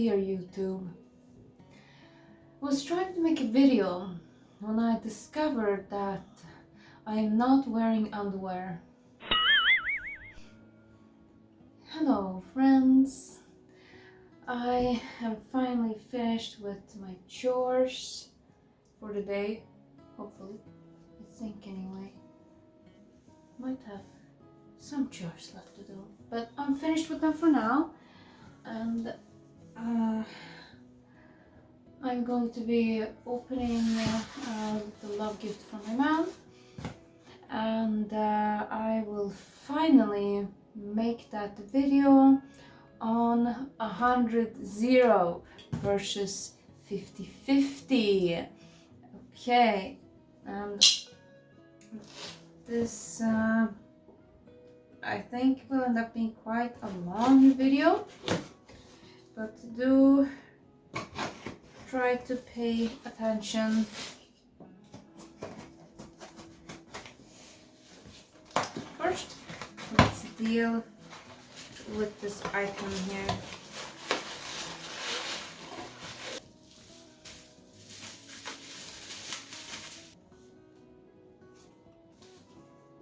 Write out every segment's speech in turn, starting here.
dear YouTube. I was trying to make a video when I discovered that I am not wearing underwear. Hello friends, I am finally finished with my chores for the day, hopefully, I think anyway. Might have some chores left to do, but I'm finished with them for now, and I'm going to be opening the love gift from my mom, and I will finally make that video on 100-0 versus 50-50. Okay, and this I think will end up being quite a long video, but do try to pay attention. First, let's deal with this item here.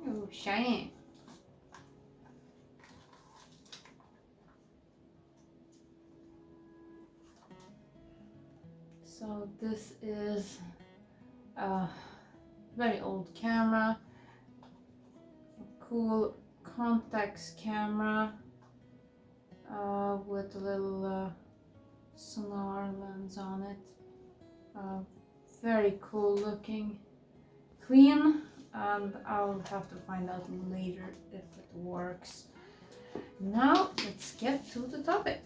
Oh, shiny. So this is a very old camera, a cool Contax camera with a little sonar lens on it. Very cool looking, clean, and I'll have to find out later if it works. Now let's get to the topic.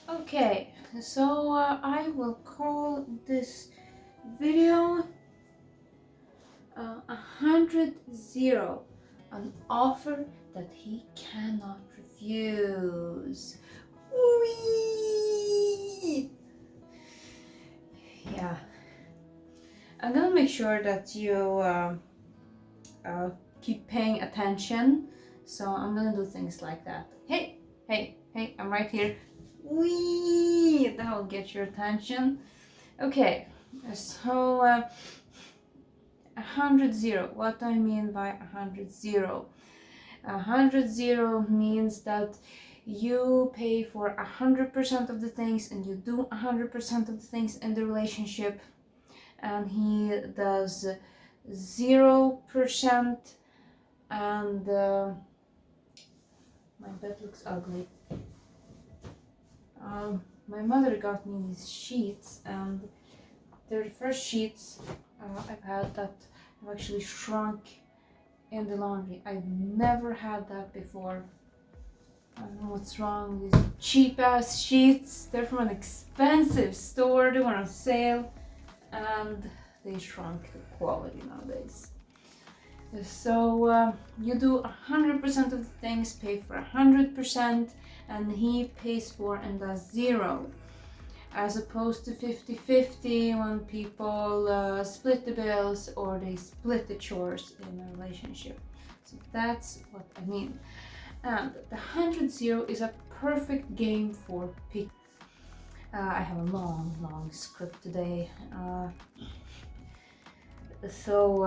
Okay, so I will call this video 100-0, an offer that he cannot refuse. Whee! Yeah, I'm gonna make sure that you keep paying attention, so I'm gonna do things like that. Hey, hey, hey, I'm right here. Whee! That will get your attention. Okay, so 100-0. What do I mean by 100-0? 100-0 means that you pay for 100% of the things and you do 100% of the things in the relationship, and he does 0%. And my bed looks ugly. My mother got me these sheets, and they're the first sheets I've had that have actually shrunk in the laundry. I've never had that before. I don't know what's wrong with these cheap ass sheets. They're from an expensive store, they were on sale, and they shrunk the quality nowadays. So you do 100% of the things, pay for 100%, and he pays for and does 0, as opposed to 50-50 when people split the bills or they split the chores in a relationship. So that's what I mean. And the 100-0 is a perfect game for people. I have a long script today, so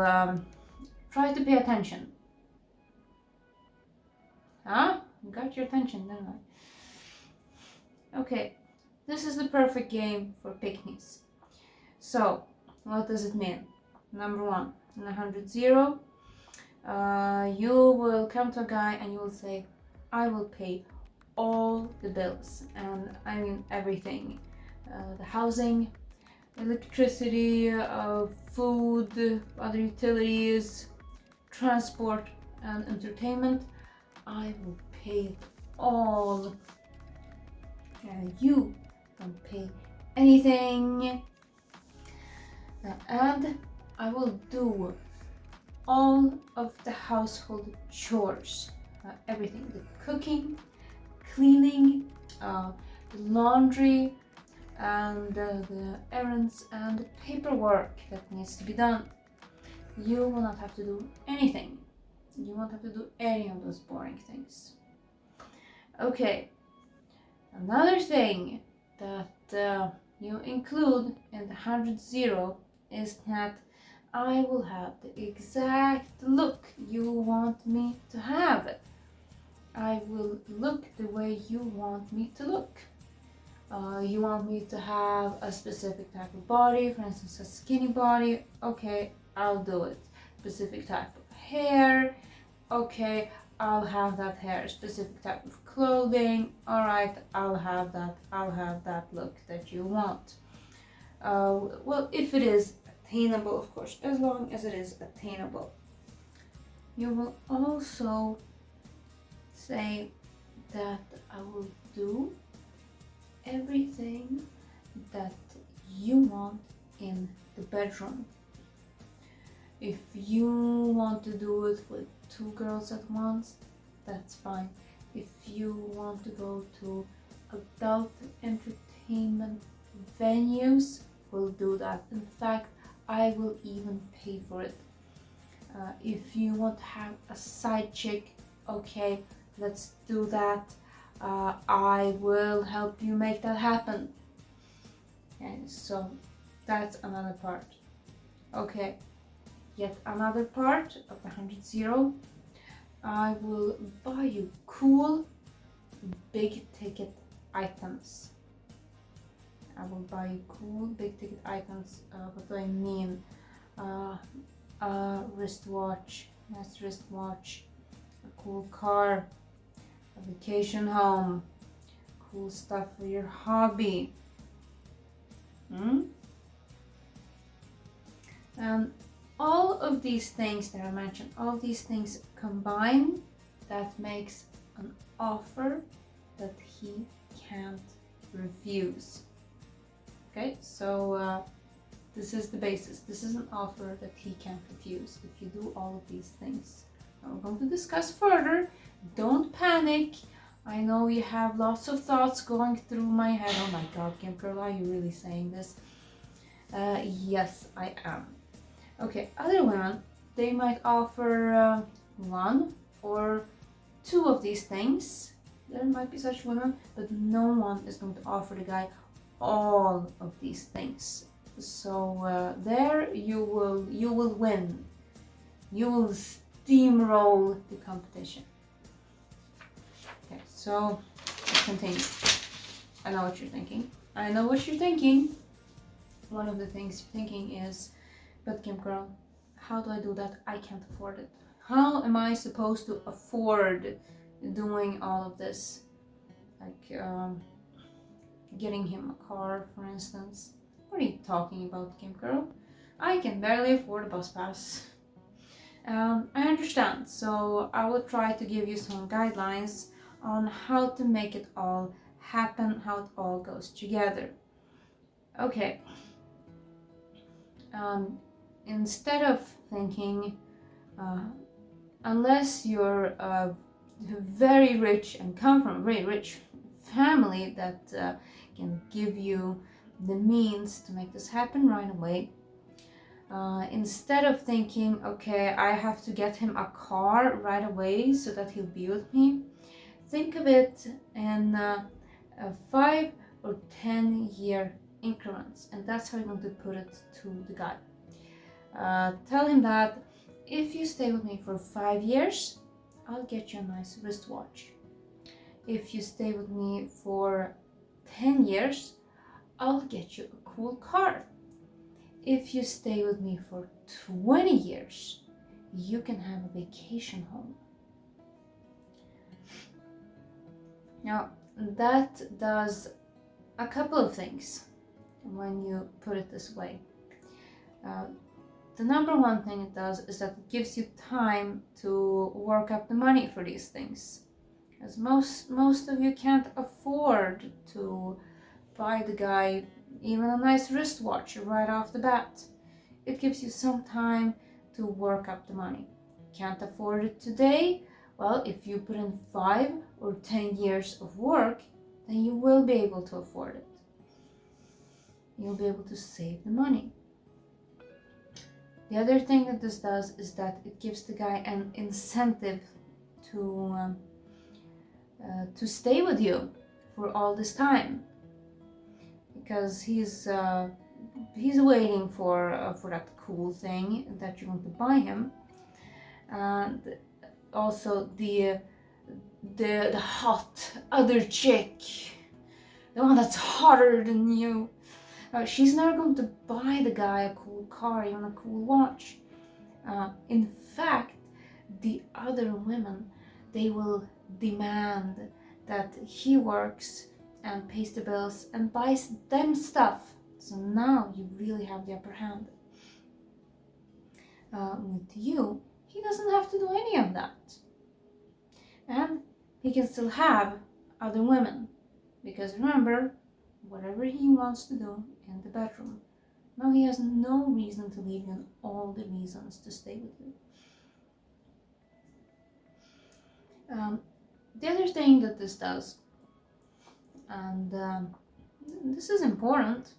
try to pay attention. Huh? Got your attention, didn't I? Okay, this is the perfect game for picnics. So, what does it mean? Number one, in 100-0, you will come to a guy and you will say, I will pay all the bills, and I mean everything. The housing, electricity, food, other utilities, transport and entertainment. I will pay it all. You don't pay anything. And I will do all of the household chores. Everything, the cooking, cleaning, the laundry, and the errands and the paperwork that needs to be done. You will not have to do anything. You won't have to do any of those boring things. Okay, another thing that you include in the 100 is that I will have the exact look you want me to have. I will look the way you want me to look. You want me to have a specific type of body, for instance, a skinny body. Okay, I'll do it. Specific type of hair. Okay, I'll have that hair. Specific type of clothing. All right, I'll have that. I'll have that look that you want. Well, if it is attainable, of course, as long as it is attainable. You will also say that I will do everything that you want in the bedroom. If you want to do it with 2 girls at once, that's fine. If you want to go to adult entertainment venues, we'll do that. In fact, I will even pay for it. If you want to have a side chick, okay, let's do that. I will help you make that happen. And so that's another part. Okay, yet another part of the 100. I will buy you cool, big ticket items. I will buy you cool, big ticket items. What do I mean? A wristwatch, nice wristwatch, a cool car, a vacation home, cool stuff for your hobby. And all of these things that I mentioned, all of these things combined, that makes an offer that he can't refuse. Okay, so this is the basis. This is an offer that he can't refuse if you do all of these things. Now we're going to discuss further. Don't panic. I know you have lots of thoughts going through my head. Oh my god, Kim Girl, are you really saying this? Yes, I am. Okay, other women, they might offer 1 or 2 of these things. There might be such women, but no one is going to offer the guy all of these things. So there you will win. You will steamroll the competition. Okay, so let's continue. I know what you're thinking. I know what you're thinking. One of the things you're thinking is, but Kim Girl, how do I do that? I can't afford it. How am I supposed to afford doing all of this? Like getting him a car, for instance. What are you talking about, Kim Girl? I can barely afford a bus pass. I understand, so I will try to give you some guidelines on how to make it all happen, how it all goes together. Okay. Instead of thinking, unless you're very rich and come from a very rich family that can give you the means to make this happen right away, instead of thinking, okay, I have to get him a car right away so that he'll be with me, think of it in 5 or 10 year increments, and that's how you're going to put it to the guy. Tell him that if you stay with me for 5 years, I'll get you a nice wristwatch. If you stay with me for 10 years, I'll get you a cool car. If you stay with me for 20 years, you can have a vacation home. Now, that does a couple of things when you put it this way. The number one thing it does is that it gives you time to work up the money for these things. As most of you can't afford to buy the guy even a nice wristwatch right off the bat. It gives you some time to work up the money. Can't afford it today? Well, if you put in 5 or 10 years of work, then you will be able to afford it. You'll be able to save the money. The other thing that this does is that it gives the guy an incentive to stay with you for all this time, because he's waiting for that cool thing that you're going to buy him, and also the hot other chick, the one that's hotter than you. She's never going to buy the guy a cool car, even a cool watch. In fact, the other women, they will demand that he works and pays the bills and buys them stuff. So now you really have the upper hand. With you, he doesn't have to do any of that. And he can still have other women. Because remember, whatever he wants to do in the bedroom, now he has no reason to leave you and all the reasons to stay with you. The other thing that this does, and this is important,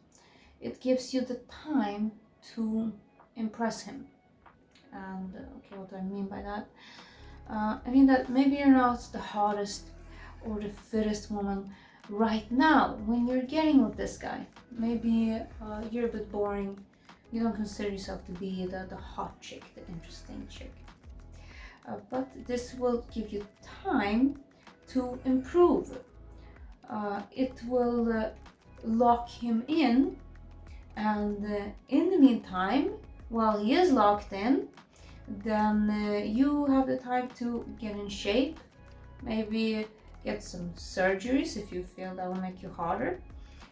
it gives you the time to impress him. And okay, what do I mean by that? I mean that maybe you're not the hottest or the fittest woman right now when you're getting with this guy. Maybe you're a bit boring. You don't consider yourself to be the hot chick, the interesting chick. But this will give you time to improve. It will lock him in, and in the meantime, while he is locked in, then you have the time to get in shape, maybe get some surgeries if you feel that will make you hotter.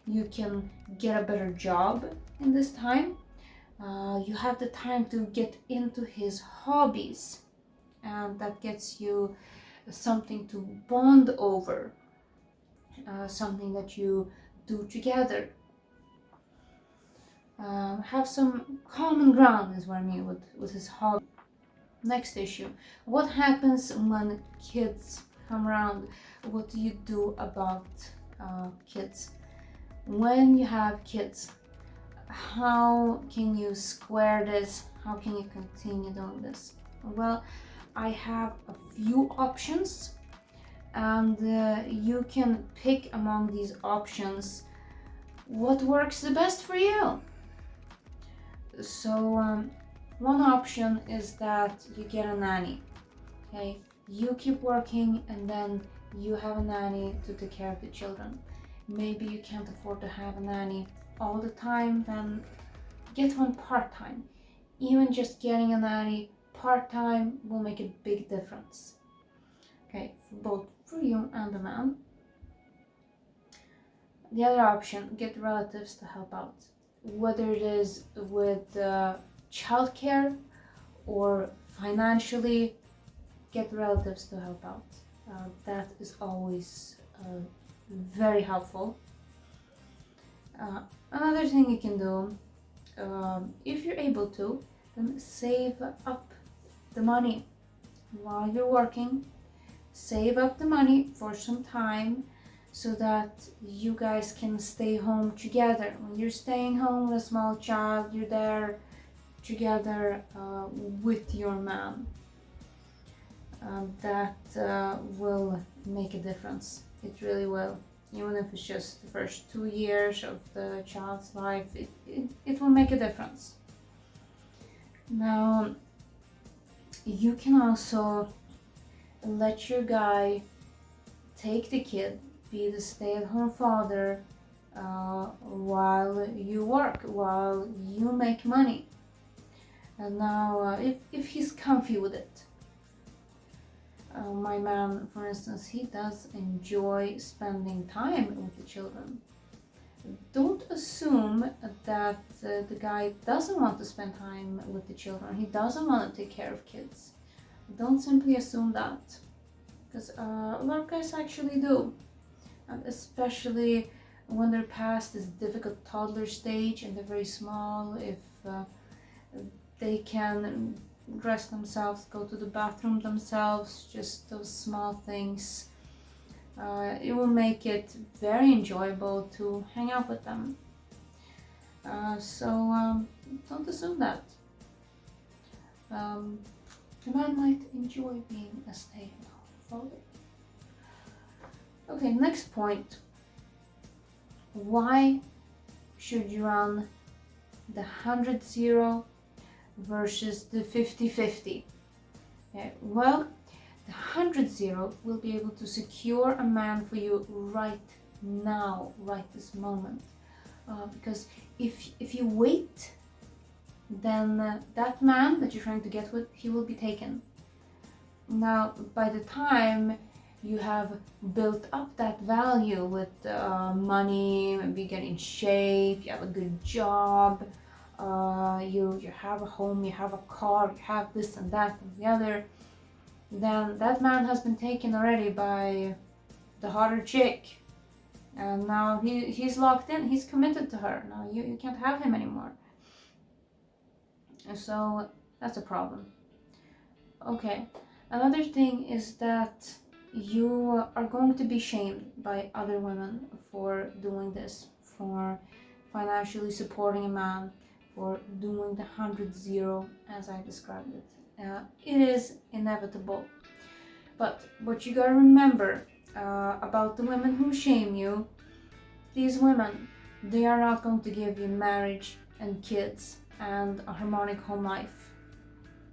You can get a better job in this time. You have the time to get into his hobbies, and that gets you something to bond over, something that you do together. Have some common ground is what I mean with his hobby. Next issue, what happens when kids come around? What do you do about kids? When you have kids, how can you square this? How can you continue doing this? Well, I have a few options, and you can pick among these options what works the best for you. So one option is that you get a nanny. Okay, you keep working and then you have a nanny to take care of the children. Maybe you can't afford to have a nanny all the time, then get one part-time. Even just getting a nanny part-time will make a big difference. Okay, both for you and the man. The other option, get relatives to help out. Whether it is with childcare or financially, get relatives to help out. That is always very helpful. Another thing you can do, if you're able to, then save up the money while you're working. Save up the money for some time so that you guys can stay home together. When you're staying home with a small child, you're there together with your man. That will make a difference. It really will. Even if it's just the first 2 years of the child's life, it will make a difference. Now, you can also let your guy take the kid, be the stay-at-home father while you work, while you make money. And now, if he's comfy with it. My man, for instance, he does enjoy spending time with the children. Don't assume that the guy doesn't want to spend time with the children. He doesn't want to take care of kids. Don't simply assume that, because a lot of guys actually do, and especially when they're past this difficult toddler stage and they're very small. If they can dress themselves, go to the bathroom themselves, just those small things, it will make it very enjoyable to hang out with them. So don't assume that. the man might enjoy being a stay-at-home father. Okay, next point. Why should you run the 100-0 versus the 50-50? Well, the 100-0 will be able to secure a man for you right now, right this moment. Because if you wait, then that man that you're trying to get with, he will be taken. Now, by the time you have built up that value with money, maybe get in shape, you have a good job, you have a home, you have a car, you have this and that and the other, then that man has been taken already by the hotter chick. And now he's locked in, he's committed to her. Now you can't have him anymore. So that's a problem. Okay, another thing is that you are going to be shamed by other women for doing this, for financially supporting a man, for doing the 100-0 as I described it. It is inevitable. But what you gotta remember about the women who shame you, these women, they are not going to give you marriage and kids and a harmonic home life.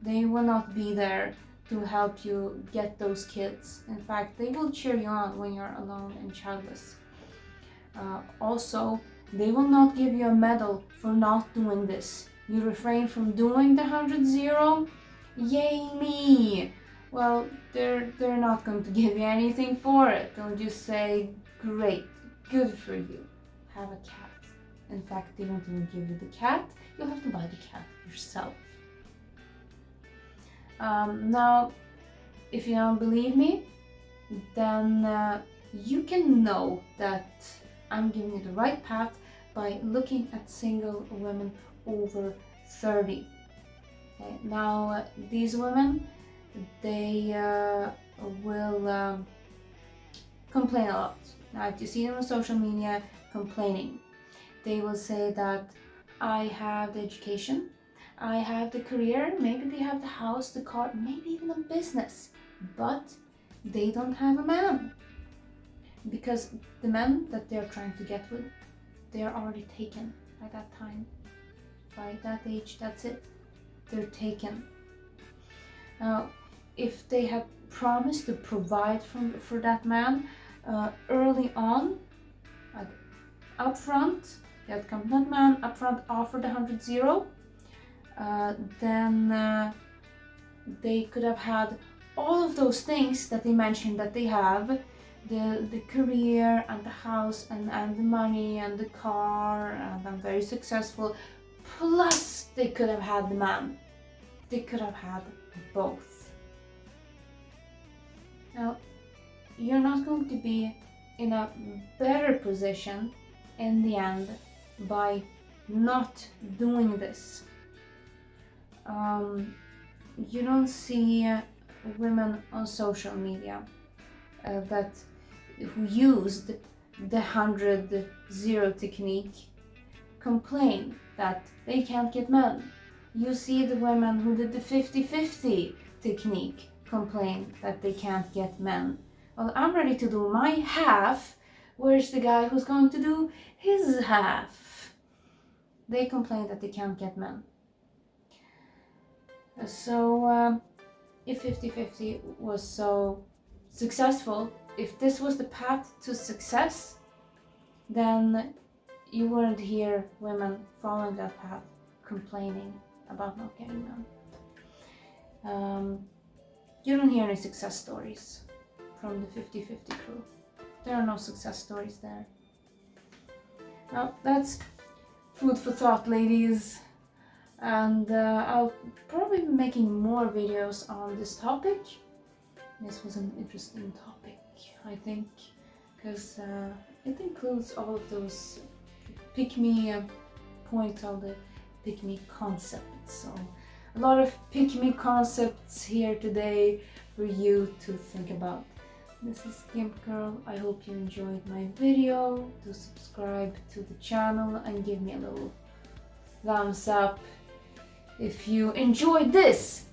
They will not be there to help you get those kids. In fact, they will cheer you on when you're alone and childless. Also, they will not give you a medal for not doing this. You refrain from doing the 100-0, yay me! Well, they're not going to give you anything for it. They'll just say, great, good for you, have a cat. In fact, they won't even give you the cat, you'll have to buy the cat yourself. Now, if you don't believe me, then you can know that I'm giving you the right path by looking at single women over 30. Okay, now, these women, they will complain a lot. Now, if you see them on social media complaining, they will say that I have the education, I have the career, maybe they have the house, the car, maybe even a business, but they don't have a man. Because the men that they're trying to get with, they are already taken by that time. By that age, that's it. They're taken. Now, if they had promised to provide for that man early on, like upfront, they had come to that man upfront, offered the 100-0, then they could have had all of those things that they mentioned that they have, the career and the house and the money and the car, and I'm very successful, plus they could have had the man. They could have had both. Now, you're not going to be in a better position in the end by not doing this. You don't see women on social media who used the 100-0 technique complain that they can't get men. You see the women who did the 50-50 technique complain that they can't get men. Well, I'm ready to do my half. Where's the guy who's going to do his half? They complain that they can't get men. So, if 50-50 was so successful, if this was the path to success, then you wouldn't hear women following that path complaining about not getting men. You don't hear any success stories from the 50-50 crew. There are no success stories there. Now, that's food for thought, ladies. And I'll probably be making more videos on this topic. This was an interesting topic, I think, because it includes all of those pick-me points, all the pick-me concepts. So a lot of pick-me concepts here today for you to think about. This is Gimp Girl. I hope you enjoyed my video. Do subscribe to the channel and give me a little thumbs up if you enjoyed this